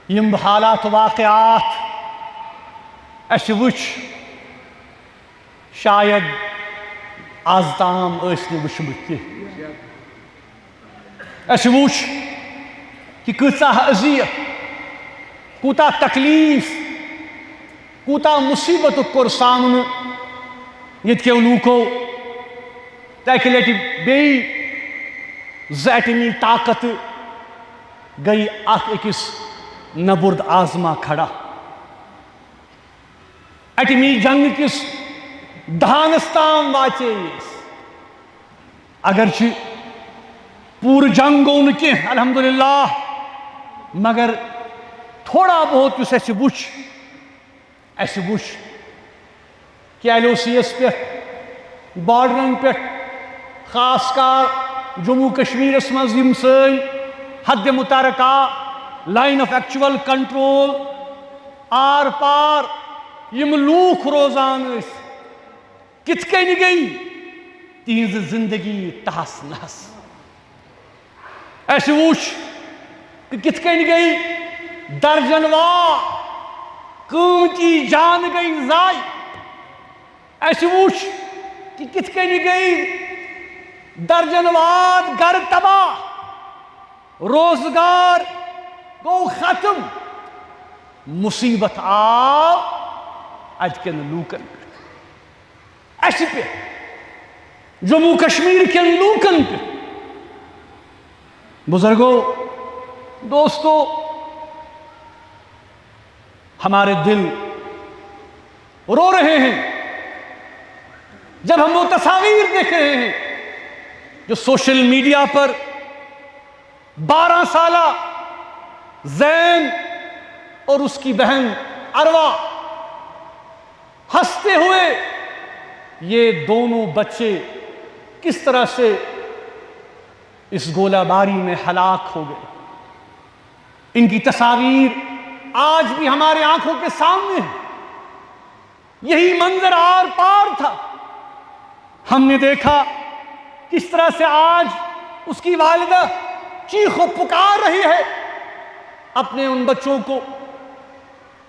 M حالات واقعات اس وچ شاید آز تام وچمت تہ اس وچ کہ کۭژاہ اذیت کوتاہ تکلیف کوتاہ مصیبت کور سامنہ یتکیو لوکو تاکہ لٹہ بیٚیہِ زٕ ایٹمی طاقت گئی اکھ أکِس نبرد آزما کھڑا ایٹمی جنگ کس دہانس تام واچے اگرچہ پور جنگ گو نہ کی الحمدللہ مگر تھوڑا بہت اس وچ کہ ایل او سی یس پہ بارڈرن پہ خاص کر جموں کشمیرس مز یم سن حد متارکہ لائن آف ایکچوئل کنٹرول آر پار یم لوک روزان کت کن گئی تہذ زندگی تہس نہس اس وچ کت کن گئی درجن وار قیمتی جان گئی ضائع اس وچ کت کن گئی درجن واد گھر تباہ روزگار گو ختم مصیبت آو ادکن لوکن اس پہ جموں کشمیر کن لوکن پہ بزرگوں دوستو ہمارے دل رو رہے ہیں جب ہم وہ تصاویر دیکھ رہے ہیں جو سوشل میڈیا پر 12 سالہ زین اور اس کی بہن اروا ہنستے ہوئے یہ دونوں بچے کس طرح سے اس گولہ باری میں ہلاک ہو گئے ان کی تصاویر آج بھی ہمارے آنکھوں کے سامنے ہے یہی منظر آر پار تھا ہم نے دیکھا کس طرح سے آج اس کی والدہ چیخ و پکار رہی ہے اپنے ان بچوں کو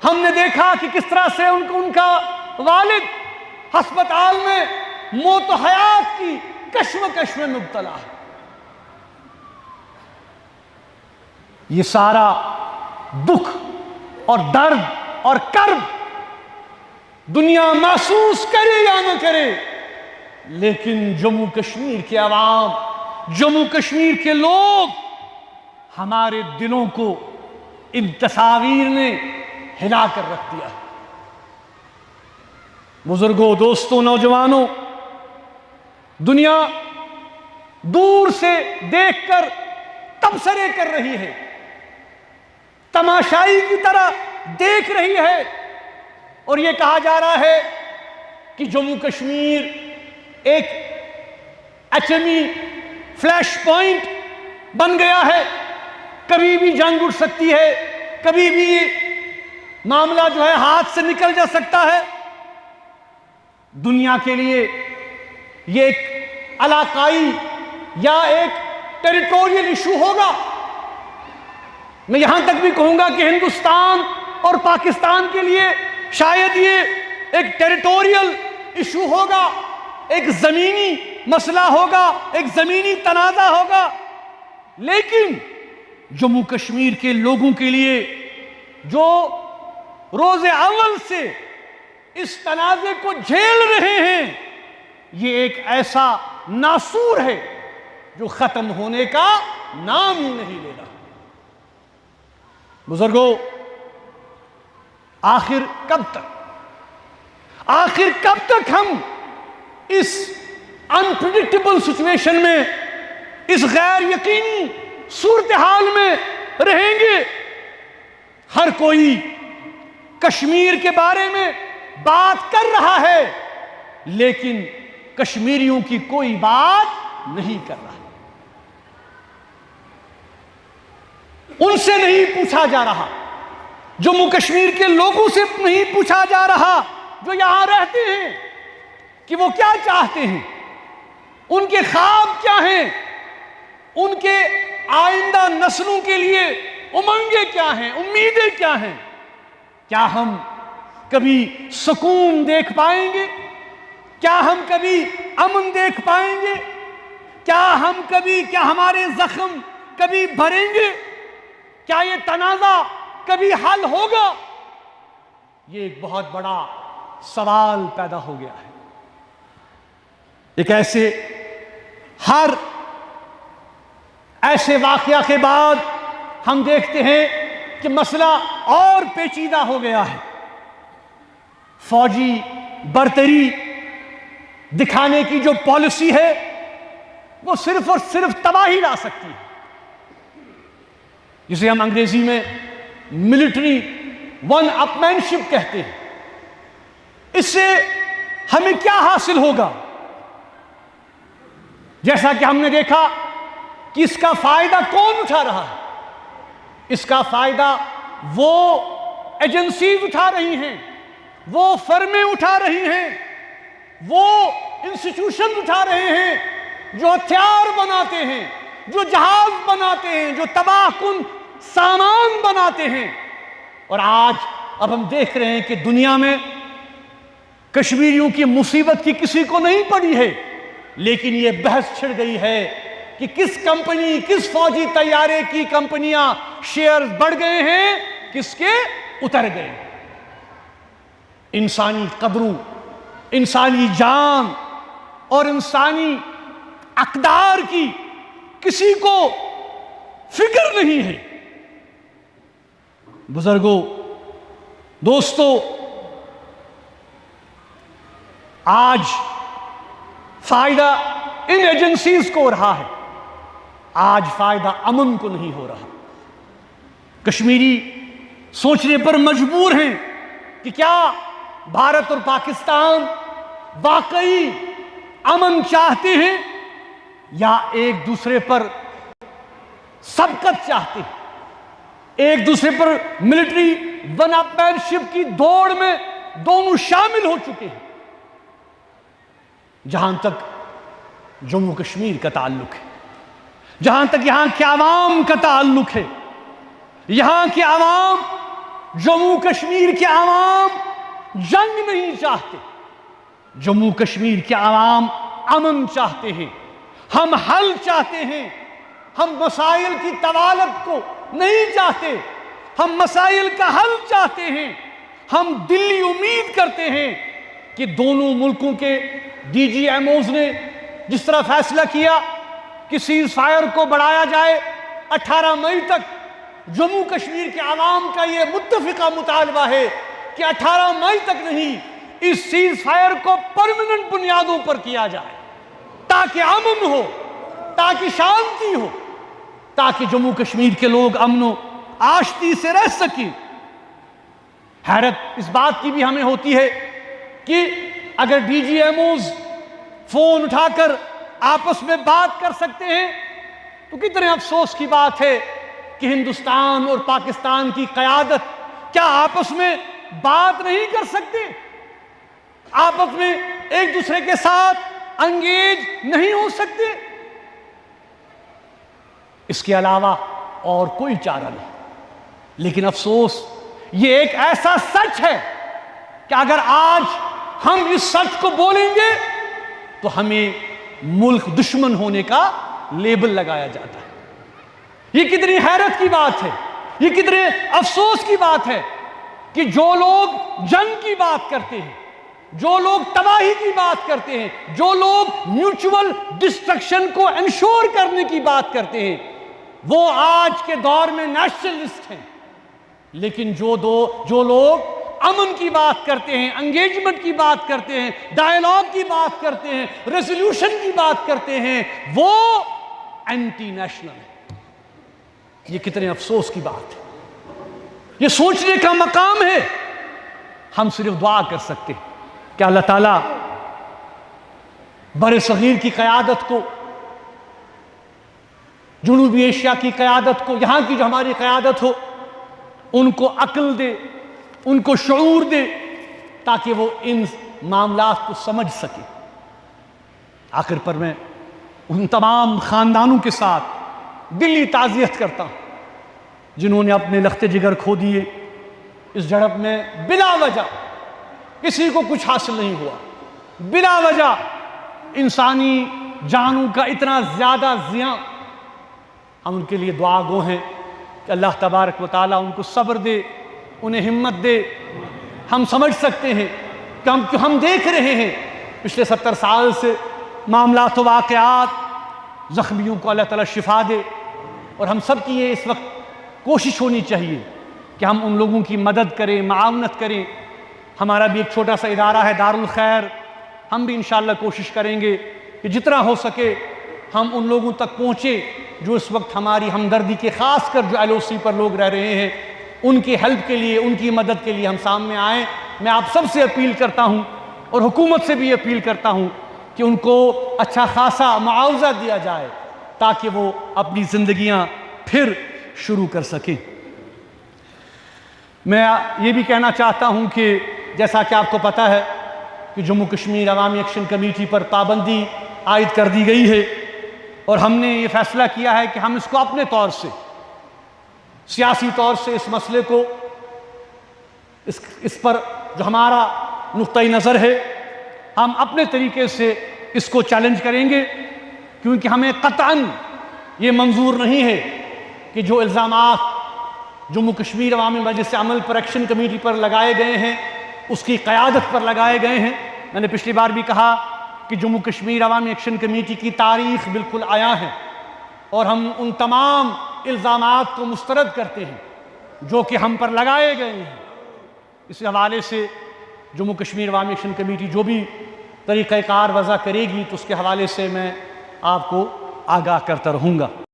ہم نے دیکھا کہ کس طرح سے ان کا والد ہسپتال میں موت و حیات کی کشمکش میں مبتلا ہے یہ سارا دکھ اور درد اور کرب دنیا محسوس کرے یا نہ کرے لیکن جموں کشمیر کے عوام جموں کشمیر کے لوگ ہمارے دلوں کو ان تصاویر نے ہلا کر رکھ دیا ہے بزرگوں دوستوں نوجوانوں دنیا دور سے دیکھ کر تبصرے کر رہی ہے تماشائی کی طرح دیکھ رہی ہے اور یہ کہا جا رہا ہے کہ جموں کشمیر ایک ایٹمی فلیش پوائنٹ بن گیا ہے کبھی بھی جنگ اٹھ سکتی ہے کبھی بھی معاملہ جو ہے ہاتھ سے نکل جا سکتا ہے دنیا کے لیے یہ ایک علاقائی یا ایک ٹیریٹوریل ایشو ہوگا میں یہاں تک بھی کہوں گا کہ ہندوستان اور پاکستان کے لیے شاید یہ ایک ٹیریٹوریل ایشو ہوگا ایک زمینی مسئلہ ہوگا ایک زمینی تنازع ہوگا لیکن جموں کشمیر کے لوگوں کے لیے جو روز اول سے اس تنازع کو جھیل رہے ہیں یہ ایک ایسا ناسور ہے جو ختم ہونے کا نام ہی نہیں لے رہا بزرگوں آخر کب تک ہم اس انپریڈکٹیبل سچویشن میں اس غیر یقینی صورتحال میں رہیں گے ہر کوئی کشمیر کے بارے میں بات کر رہا ہے لیکن کشمیریوں کی کوئی بات نہیں کر رہا ان سے نہیں پوچھا جا رہا جموں کشمیر کے لوگوں سے نہیں پوچھا جا رہا جو یہاں رہتے ہیں کہ وہ کیا چاہتے ہیں ان کے خواب کیا ہیں ان کے آئندہ نسلوں کے لیے امنگیں کیا ہیں، امیدیں کیا ہیں؟ کیا ہم کبھی سکون دیکھ پائیں گے؟ کیا ہم کبھی امن دیکھ پائیں گے؟ کیا ہمارے زخم کبھی بھریں گے؟ کیا یہ تنازع کبھی حل ہوگا؟ یہ ایک بہت بڑا سوال پیدا ہو گیا ہے۔ ایک ہر ایسے واقعہ کے بعد ہم دیکھتے ہیں کہ مسئلہ اور پیچیدہ ہو گیا ہے۔ فوجی برتری دکھانے کی جو پالیسی ہے وہ صرف اور صرف تباہی لا سکتی ہے، جسے ہم انگریزی میں ملٹری ون اپ مین شپ کہتے ہیں۔ اس سے ہمیں کیا حاصل ہوگا؟ جیسا کہ ہم نے دیکھا کہ اس کا فائدہ کون اٹھا رہا ہے؟ اس کا فائدہ وہ ایجنسیز اٹھا رہی ہیں، وہ فرمیں اٹھا رہی ہیں، وہ انسٹیٹیوشن اٹھا رہے ہیں جو ہتھیار بناتے ہیں، جو جہاز بناتے ہیں، جو تباہ کن سامان بناتے ہیں۔ اور آج اب ہم دیکھ رہے ہیں کہ دنیا میں کشمیریوں کی مصیبت کی کسی کو نہیں پڑی ہے، لیکن یہ بحث چھڑ گئی ہے کہ کس فوجی طیارے کی کمپنیاں شیئر بڑھ گئے ہیں، کس کے اتر گئے ہیں۔ انسانی قدروں، انسانی جان اور انسانی اقدار کی کسی کو فکر نہیں ہے۔ بزرگوں، دوستو، آج فائدہ ان ایجنسیز کو ہو رہا ہے، آج فائدہ امن کو نہیں ہو رہا۔ کشمیری سوچنے پر مجبور ہیں کہ کیا بھارت اور پاکستان واقعی امن چاہتے ہیں یا ایک دوسرے پر سبقت چاہتے ہیں؟ ایک دوسرے پر ملٹری ون اپ مین شپ کی دوڑ میں دونوں شامل ہو چکے ہیں۔ جہاں تک جموں کشمیر کا تعلق ہے، جہاں تک یہاں کے عوام کا تعلق ہے، یہاں کے عوام، جموں کشمیر کے عوام جنگ نہیں چاہتے، جموں کشمیر کے عوام امن چاہتے ہیں، ہم حل چاہتے ہیں، ہم مسائل کی طوالت کو نہیں چاہتے، ہم مسائل کا حل چاہتے ہیں۔ ہم دلی امید کرتے ہیں کہ دونوں ملکوں کے ڈی جی ایم اوز نے جس طرح فیصلہ کیا کہ سیز فائر کو بڑھایا جائے 18 مئی تک، جموں کشمیر کے عوام کا یہ متفقہ مطالبہ ہے کہ 18 مئی تک نہیں، اس سیز فائر کو پرماننٹ بنیادوں پر کیا جائے، تاکہ امن ہو، تاکہ شانتی ہو، تاکہ جموں کشمیر کے لوگ امن و آشتی سے رہ سکیں۔ حیرت اس بات کی بھی ہمیں ہوتی ہے کہ اگر DGMOs phone اٹھا کر آپس میں بات کر سکتے ہیں تو کتنے افسوس کی بات ہے کہ ہندوستان اور پاکستان کی قیادت کیا آپس میں بات نہیں کر سکتے؟ آپس میں ایک دوسرے کے ساتھ انگیج نہیں ہو سکتے؟ اس کے علاوہ اور کوئی چارہ نہیں۔ لیکن افسوس، یہ ایک ایسا سچ ہے کہ اگر آج ہم اس سچ کو بولیں گے تو ہمیں ملک دشمن ہونے کا لیبل لگایا جاتا ہے۔ یہ کتنی حیرت کی بات ہے، یہ کتنے افسوس کی بات ہے کہ جو لوگ جنگ کی بات کرتے ہیں، جو لوگ تباہی کی بات کرتے ہیں، جو لوگ میوچول ڈسٹرکشن کو انشور کرنے کی بات کرتے ہیں، وہ آج کے دور میں نیشنلسٹ ہیں۔ لیکن جو لوگ امن کی بات کرتے ہیں، انگیجمنٹ کی بات کرتے ہیں، ڈائیلاگ کی بات کرتے ہیں، ریزولوشن کی بات کرتے ہیں، وہ اینٹی نیشنل ہیں۔ یہ کتنے افسوس کی بات ہے، یہ سوچنے کا مقام ہے۔ ہم صرف دعا کر سکتے ہیں کہ اللہ تعالیٰ بر صغیر کی قیادت کو، جنوبی ایشیا کی قیادت کو، یہاں کی جو ہماری قیادت ہو، ان کو عقل دے، ان کو شعور دے، تاکہ وہ ان معاملات کو سمجھ سکے۔ آخر پر میں ان تمام خاندانوں کے ساتھ دلی تعزیت کرتا ہوں جنہوں نے اپنے لخت جگر کھو دیے اس جھڑپ میں بلا وجہ، کسی کو کچھ حاصل نہیں ہوا، بلا وجہ انسانی جانوں کا اتنا زیادہ زیاں۔ ہم ان کے لیے دعا گو ہیں کہ اللہ تبارک و تعالیٰ ان کو صبر دے، انہیں ہمت دے۔ ہم سمجھ سکتے ہیں کہ ہم دیکھ رہے ہیں پچھلے 70 سال سے معاملات و واقعات، زخمیوں کو اللہ تعالیٰ شفا دے، اور ہم سب کی یہ اس وقت کوشش ہونی چاہیے کہ ہم ان لوگوں کی مدد کریں، معاونت کریں۔ ہمارا بھی ایک چھوٹا سا ادارہ ہے دارالخیر، ہم بھی انشاءاللہ کوشش کریں گے کہ جتنا ہو سکے ہم ان لوگوں تک پہنچے جو اس وقت ہماری ہمدردی کے، خاص کر جو LOC پر لوگ رہ رہے ہیں، ان کی ہیلپ کے لیے، ان کی مدد کے لیے ہم سامنے آئیں۔ میں آپ سب سے اپیل کرتا ہوں اور حکومت سے بھی اپیل کرتا ہوں کہ ان کو اچھا خاصا معاوضہ دیا جائے تاکہ وہ اپنی زندگیاں پھر شروع کر سکیں۔ میں یہ بھی کہنا چاہتا ہوں کہ جیسا کہ آپ کو پتہ ہے کہ جموں کشمیر عوامی ایکشن کمیٹی پر پابندی عائد کر دی گئی ہے، اور ہم نے یہ فیصلہ کیا ہے کہ ہم اس کو اپنے طور سے، سیاسی طور سے اس مسئلے کو، اس پر جو ہمارا نقطۂ نظر ہے، ہم اپنے طریقے سے اس کو چیلنج کریں گے، کیونکہ ہمیں قطعاً یہ منظور نہیں ہے کہ جو الزامات جموں کشمیر عوامی مجلس عمل پر ایکشن کمیٹی پر لگائے گئے ہیں، اس کی قیادت پر لگائے گئے ہیں۔ میں نے پچھلی بار بھی کہا کہ جموں کشمیر عوامی ایکشن کمیٹی کی تاریخ بالکل عیاں ہے، اور ہم ان تمام الزامات کو مسترد کرتے ہیں جو کہ ہم پر لگائے گئے ہیں۔ اس حوالے سے جموں کشمیر عوامی ایکشن کمیٹی جو بھی طریقہ کار وضع کرے گی تو اس کے حوالے سے میں آپ کو آگاہ کرتا رہوں گا۔